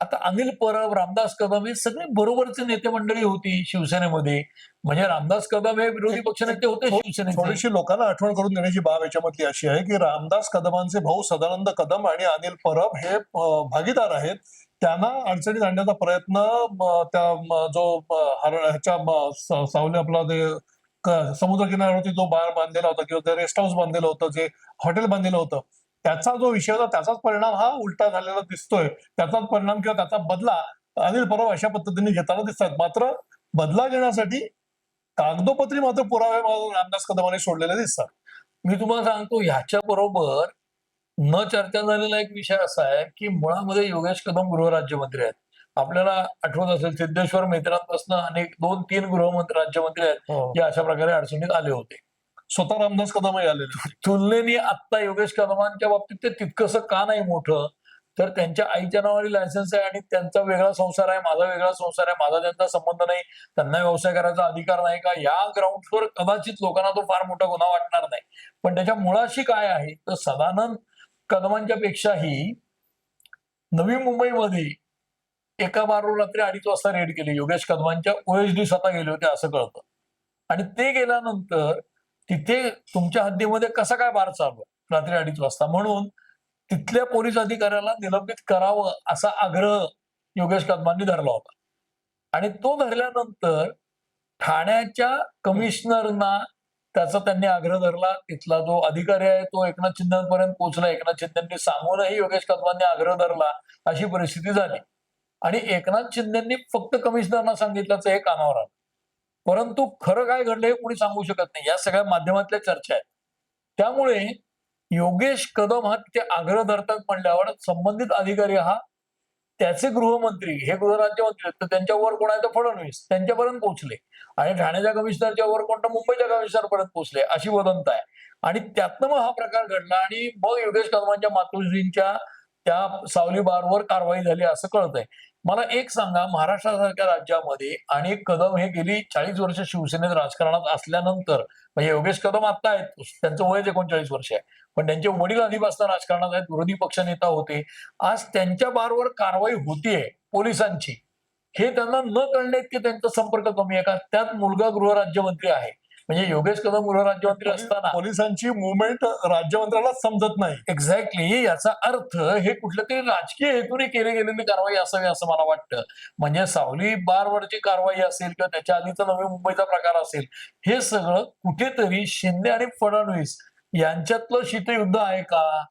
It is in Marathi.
आता अनिल परब, रामदास कदम हे सगळे बरोबरचे नेते मंडळी होती शिवसेनेमध्ये. म्हणजे रामदास कदम हे विरोधी पक्षनेते होते शिवसेनेचे. थोडीशी लोकांना आठवण करून देण्याची बाब याच्यामधली अशी आहे की रामदास कदमांचे भाऊ सदानंद कदम आणि अनिल परब हे भागीदार आहेत. त्यांना अडचणीत आणण्याचा प्रयत्न सावली आपला ते समुद्र किनाऱ्यावरती जो बार बांधलेला होता किंवा ते रेस्ट हाऊस बांधलेलं होतं, जे हॉटेल बांधलेलं होतं, त्याचा जो विषय होता त्याचाच परिणाम हा उलटा झालेला दिसतोय. त्याचाच परिणाम किंवा त्याचा बदला अनिल परब अशा पद्धतीने घेताना दिसतात. मात्र बदला घेण्यासाठी कागदोपत्री मात्र पुरावे रामदास कदमांनी सोडलेले दिसतात. मी तुम्हाला सांगतो ह्याच्या बरोबर न चर्चा झालेला एक विषय असा आहे की मुळामध्ये योगेश कदम गृहराज्यमंत्री आहेत. आपल्याला आठवत असेल सिद्धेश्वर मेहत्रांपासून अनेक 2-3 गृहमंत्री राज्यमंत्री आहेत हो. जे अशा प्रकारे अडचणीत आले होते. स्वतः रामदास कदमही आलेले. तुलनेने आत्ता योगेश कदमांच्या बाबतीत ते तितकंसं का नाही मोठं, तर त्यांच्या आईच्या नावाने लायसन्स आहे आणि त्यांचा वेगळा संसार आहे, माझा वेगळा संसार आहे, माझा त्यांचा संबंध नाही, त्यांना व्यवसाय करायचा अधिकार नाही का, या ग्राउंडवर कदाचित लोकांना तो फार मोठा गुन्हा वाटणार नाही. पण त्याच्या मुळाशी काय आहे तर सदानंद कदमांच्या पेक्षाही नवी मुंबईमध्ये एका बारवर रात्री 2:30 वाजता रेड केली. योगेश कदमांच्या ओएसडी स्वतः गेले होते असं कळतं. आणि ते गेल्यानंतर तिथे तुमच्या हद्दीमध्ये कसा काय बार चालू आहे रात्री 2:30 वाजता, म्हणून तिथल्या पोलीस अधिकाऱ्याला निलंबित करावं असा आग्रह योगेश कदमांनी धरला होता. आणि तो धरल्यानंतर ठाण्याच्या कमिशनरना त्याचा त्यांनी आग्रह धरला. तिथला जो अधिकारी आहे तो एकनाथ शिंदेपर्यंत पोहोचला. एकनाथ शिंदेंनी सांगूनही योगेश कदमांनी आग्रह धरला, अशी परिस्थिती झाली. आणि एकनाथ शिंदेंनी फक्त कमिशनरना सांगितल्याचं हे कानावर आलं. परंतु खरं काय घडलं हे कोणी सांगू शकत नाही. या सगळ्या माध्यमातल्या चर्चा आहेत. त्यामुळे योगेश कदम हा तिथे आग्रह धरतात म्हणल्यावर संबंधित अधिकारी हा त्याचे गृहमंत्री, हे गृहराज्यमंत्री तर त्यांच्यावर कोण आहे तर फडणवीस त्यांच्यापर्यंत पोहोचले आणि ठाण्याच्या कमिशनरच्या वर कोणता मुंबईच्या कमिशनर पर्यंत पोहोचले अशी वदंत आहे. आणि त्यातनं मग हा प्रकार घडला आणि मग योगेश कदमांच्या मातोश्रींच्या त्या सावली बारवर कारवाई झाली असं कळतंय. मला एक सांगा, महाराष्ट्रासारख्या राज्यामध्ये आणि कदम हे गेली 40 वर्ष शिवसेनेत राजकारणात असल्यानंतर, म्हणजे योगेश कदम आता आहेत, त्यांचं वय 39 वर्ष आहे, पण त्यांचे वडील आधीपासून राजकारणात आहेत, विरोधी पक्षनेता होते. आज त्यांच्या बारवर कारवाई होतीये पोलिसांची, हे त्यांना न कळणे की त्यांचा संपर्क कमी आहे का? त्यात मुलगा गृहराज्यमंत्री आहे. म्हणजे योगेश कदम गृहराज्यमंत्री असताना पोलिसांची मुवमेंट राज्यमंत्र्यालाच समजत नाही. एक्झॅक्टली याचा अर्थ हे कुठल्या तरी राजकीय हेतूने केली गेलेली कारवाई असावी असं मला वाटतं. म्हणजे सावली बारवरची कारवाई असेल किंवा त्याच्या आधीचा नवी मुंबईचा प्रकार असेल, हे सगळं कुठेतरी शिंदे आणि फडणवीस यांच्यातलं शीतयुद्ध आहे का?